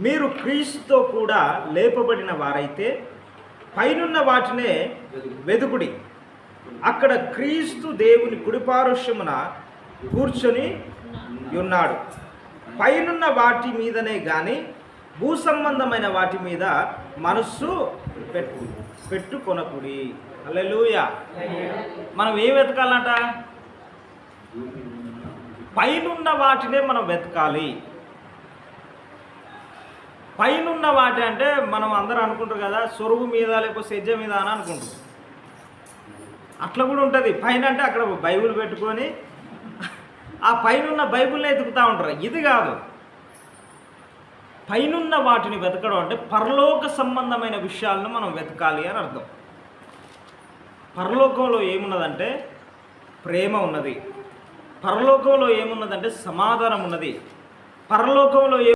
మీరు క్రీస్తుతో కూడా లేపబడిన వారైతే పైనున్న వాటినే వెదుకుడి, అక్కడ క్రీస్తు దేవుని కుడిపార్శ్వమున కూర్చొని ఉన్నాడు. పైనున్న వాటి మీదనే కానీ భూ సంబంధమైన వాటి మీద మనస్సు పెట్టుకొనకుడి. హల్లెలూయా. మనం ఏం వెతకాలంట? పైనున్న వాటినే మనం వెతకాలి. పైనున్న వాటి అంటే మనం అందరూ అనుకుంటారు కదా, సొరుగు మీద లేకపోతే సెజ్జ మీద అని అనుకుంటారు. అట్లా కూడా ఉంటుంది. పైన అంటే అక్కడ బైబిల్ పెట్టుకొని ఆ పైనున్న బైబిల్ని ఎదుగుతూ ఉంటారు. ఇది కాదు. పైనున్న వాటిని వెతకడం అంటే పరలోక సంబంధమైన విషయాలను మనం వెతకాలి అని అర్థం. పరలోకంలో ఏమున్నదంటే ప్రేమ ఉన్నది. పరలోకంలో ఏమున్నదంటే సమాధానం ఉన్నది. పరలోకంలో